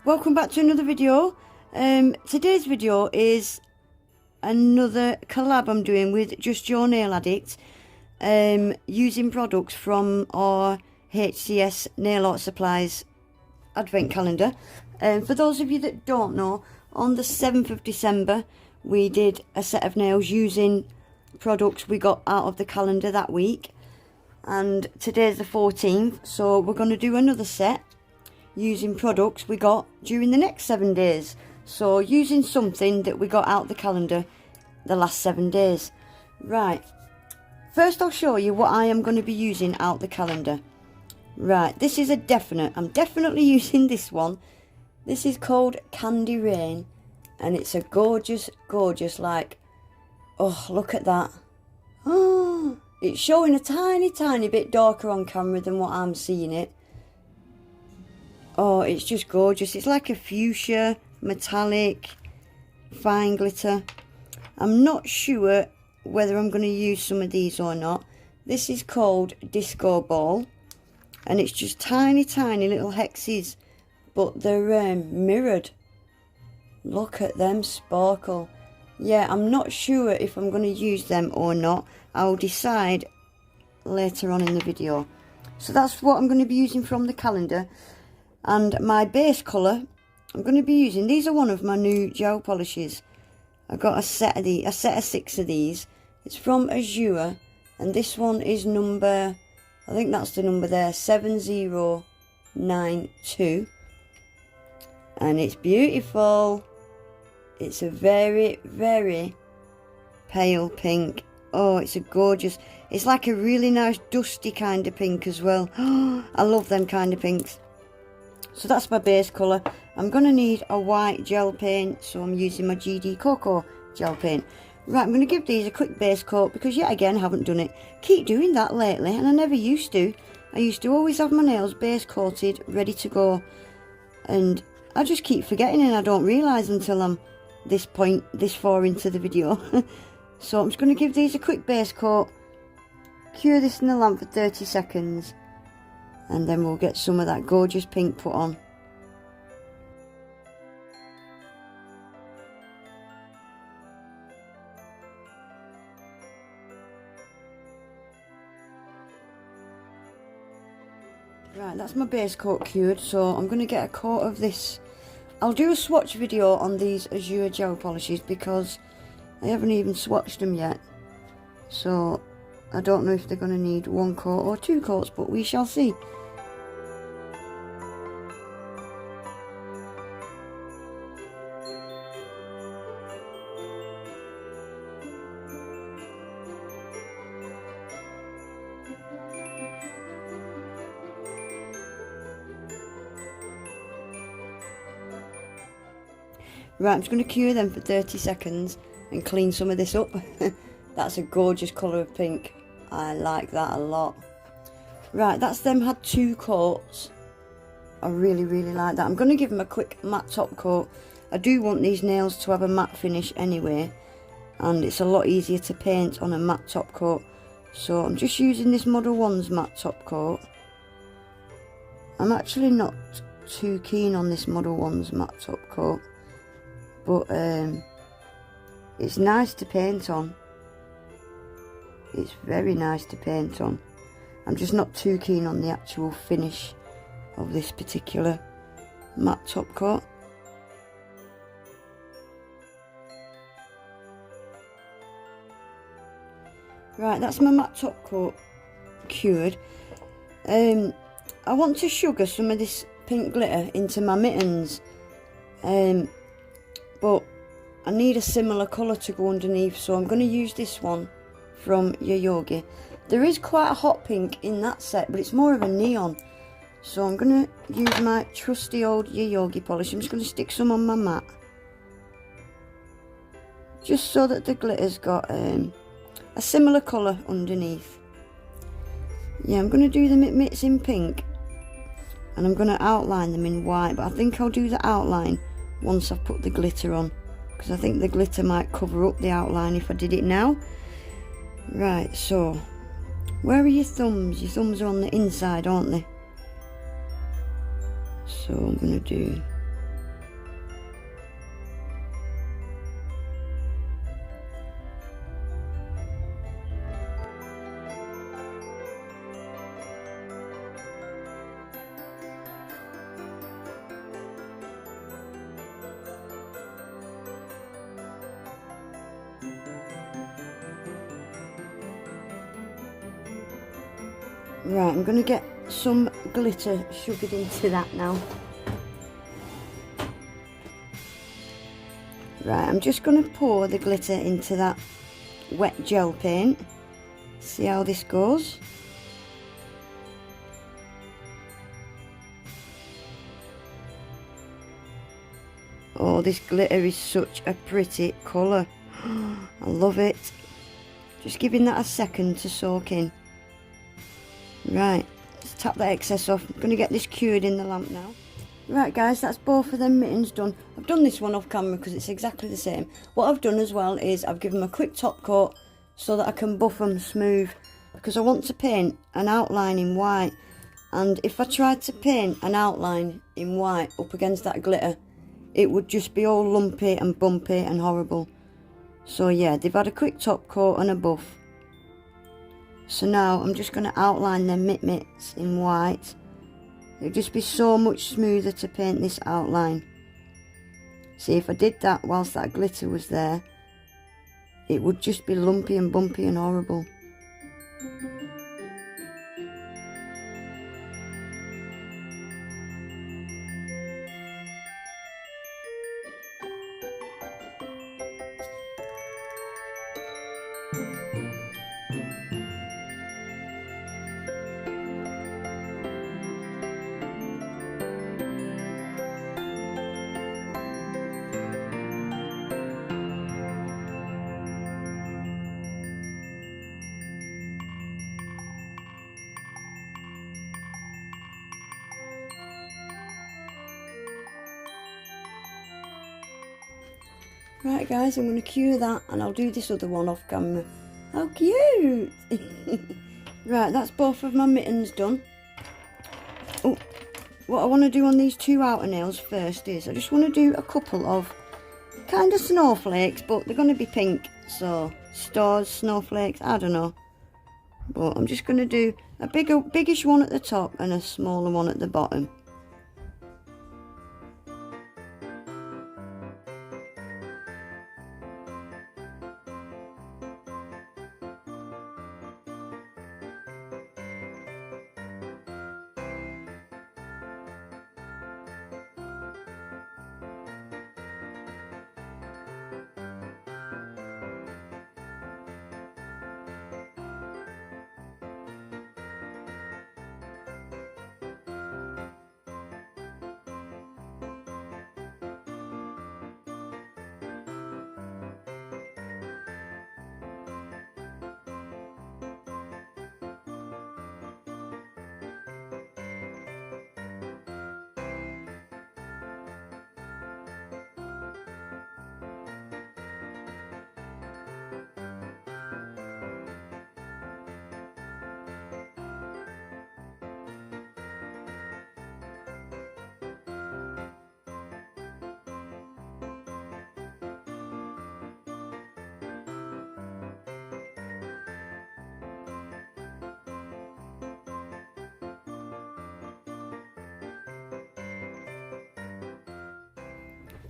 welcome back to another video. Today's video is another collab I'm doing with Just Jo Nail Addict, using products from our HCS Nail Art Supplies advent calendar. For those of you that don't know, on the 7th of December we did a set of nails using products we got out of the calendar that week, and today's the 14th, so we're going to do another set using products we got during the next 7 days. So using something that we got out the calendar the last 7 days. Right, first I'll show you what I am going to be using out the calendar. Right, this is a definite. I'm definitely using this one. This is called Candy Rain, and it's a gorgeous, like, oh, look at that. Oh, it's showing a tiny bit darker on camera than what I'm seeing it. Oh, it's just gorgeous. It's like a fuchsia, metallic, fine glitter. I'm not sure whether I'm going to use some of these or not. This is called Disco Ball, and it's just tiny little hexes, but they're mirrored. Look at them sparkle. Yeah, I'm not sure if I'm going to use them or not. I'll decide later on in the video. So that's what I'm going to be using from the calendar. And my base colour, I'm going to be using, these are one of my new gel polishes. I got a set of 6 of these. It's from Azure, and this one is number, I think that's the number there, 7092. And it's beautiful. It's a very pale pink. Oh, it's a gorgeous, it's like a really nice dusty kind of pink as well. Oh, I love them kind of pinks. So that's my base colour. I'm going to need a white gel paint, so I'm using my GD Cocoa gel paint. Right, I'm going to give these a quick base coat because yet again I haven't done it. Keep doing that lately, and I never used to. I used to always have my nails base coated, ready to go, and I just keep forgetting, and I don't realise until I'm this far into the video. So I'm just going to give these a quick base coat, cure this in the lamp for 30 seconds, and then we'll get some of that gorgeous pink put on. Right, that's my base coat cured, so I'm going to get a coat of this. I'll do a swatch video on these Azure gel polishes because I haven't even swatched them yet. So I don't know if they're going to need 1 coat or 2 coats, but we shall see. Right, I'm just going to cure them for 30 seconds and clean some of this up. That's a gorgeous colour of pink. I like that a lot. Right, that's them had 2 coats. I really like that. I'm going to give them a quick matte top coat. I do want these nails to have a matte finish anyway, and it's a lot easier to paint on a matte top coat. So I'm just using this Model 1's matte top coat. I'm actually not too keen on this Model 1's matte top coat, but it's nice to paint on. It's very nice to paint on. I'm just not too keen on the actual finish of this particular matte top coat. Right, that's my matte top coat cured. I want to sugar some of this pink glitter into my mittens, but I need a similar colour to go underneath, so I'm going to use this one from Yoyogi. There is quite a hot pink in that set, but it's more of a neon. So I'm going to use my trusty old Yoyogi polish. I'm just going to stick some on my mat, just so that the glitter's got a similar colour underneath. Yeah, I'm going to do the mitts in pink, and I'm going to outline them in white, but I think I'll do the outline once I've put the glitter on, because I think the glitter might cover up the outline if I did it now. Right, so where are your thumbs? Your thumbs are on the inside, aren't they? So I'm going to do Right, I'm going to get some glitter sugared into that now. Right, I'm just going to pour the glitter into that wet gel paint. See how this goes. Oh, this glitter is such a pretty colour. I love it. Just giving that a second to soak in. Right, let's tap that excess off. I'm going to get this cured in the lamp now. Right guys, that's both of them mittens done. I've done this one off camera because it's exactly the same. What I've done as well is I've given them a quick top coat so that I can buff them smooth, because I want to paint an outline in white, and if I tried to paint an outline in white up against that glitter, it would just be all lumpy and bumpy and horrible. So yeah, they've had a quick top coat and a buff. So now I'm just going to outline their mitts in white. It'd just be so much smoother to paint this outline. See, if I did that whilst that glitter was there, it would just be lumpy and bumpy and horrible. Right guys, I'm going to cue that and I'll do this other one off camera. How cute! Right, that's both of my mittens done. Oh, what I want to do on these two outer nails first is I just want to do a couple of kind of snowflakes, but they're going to be pink. So, stars, snowflakes, I don't know. But I'm just going to do a biggish one at the top and a smaller one at the bottom.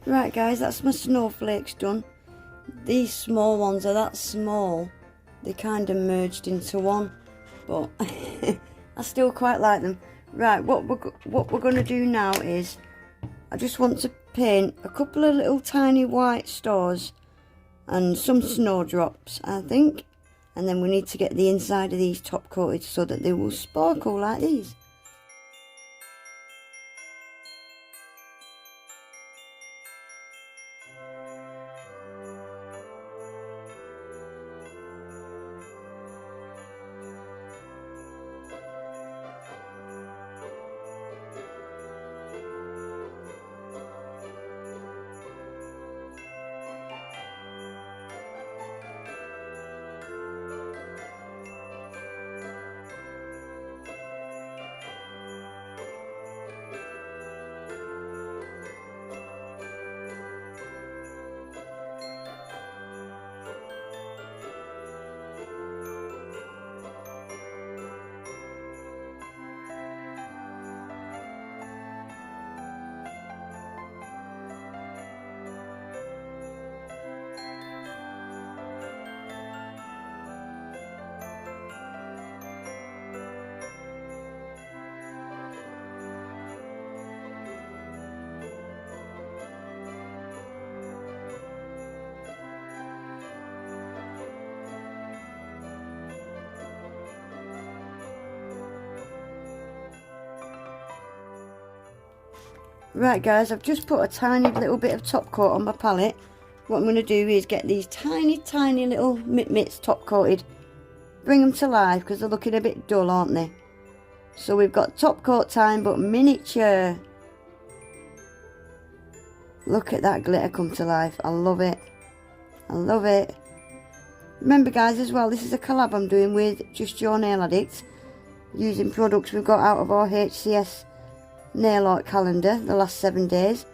Right guys, that's my snowflakes done. These small ones are that small, they kind of merged into one, but I still quite like them. Right, what we're going to do now is, I just want to paint a couple of little tiny white stars and some snowdrops, I think. And then we need to get the inside of these top coated so that they will sparkle like these. Right guys, I've just put a tiny little bit of top coat on my palette. What I'm going to do is get these tiny little mitts top coated. Bring them to life because they're looking a bit dull, aren't they? So we've got top coat time but miniature. Look at that glitter come to life. I love it. I love it. Remember guys as well, this is a collab I'm doing with Just Jo Nail Addict. Using products we've got out of our HCS Nail Art Calendar the last 7 days.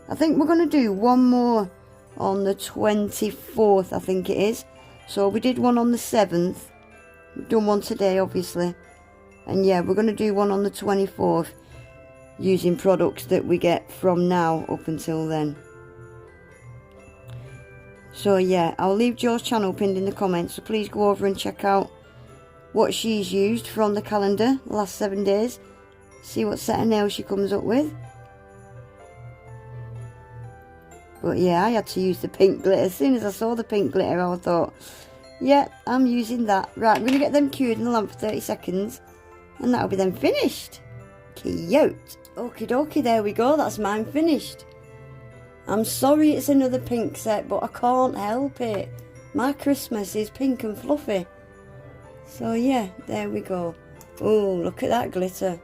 I think we're going to do one more on the 24th, I think it is. So we did one on the 7th. We've done one today obviously. And yeah, we're going to do one on the 24th. Using products that we get from now up until then. So yeah, I'll leave Jo's channel pinned in the comments. So please go over and check out what she's used from the calendar the last 7 days. See what set of nails she comes up with. But yeah, I had to use the pink glitter. As soon as I saw the pink glitter, I thought, yeah, I'm using that. Right, I'm going to get them cured in the lamp for 30 seconds. And that'll be them finished. Cute. Okie dokie, there we go. That's mine finished. I'm sorry it's another pink set, but I can't help it. My Christmas is pink and fluffy. So yeah, there we go. Oh, look at that glitter.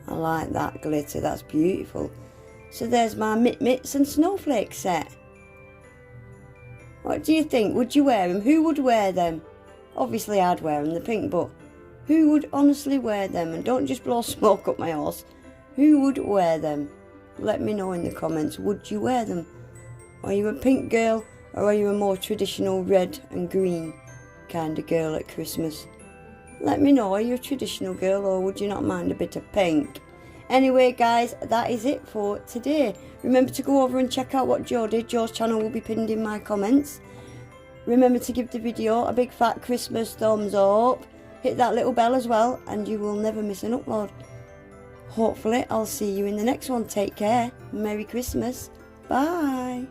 I like that glitter, that's beautiful. So there's my mitts and snowflake set. What do you think? Would you wear them? Who would wear them? Obviously I'd wear them, the pink, but who would honestly wear them? And don't just blow smoke up my arse. Who would wear them? Let me know in the comments. Would you wear them? Are you a pink girl or are you a more traditional red and green kind of girl at Christmas? Let me know. Are you a traditional girl or would you not mind a bit of pink? Anyway guys, that is it for today. Remember to go over and check out what Jo did. Jo's channel will be pinned in my comments. Remember to give the video a big fat Christmas thumbs up. Hit that little bell as well and you will never miss an upload. Hopefully I'll see you in the next one. Take care. Merry Christmas. Bye.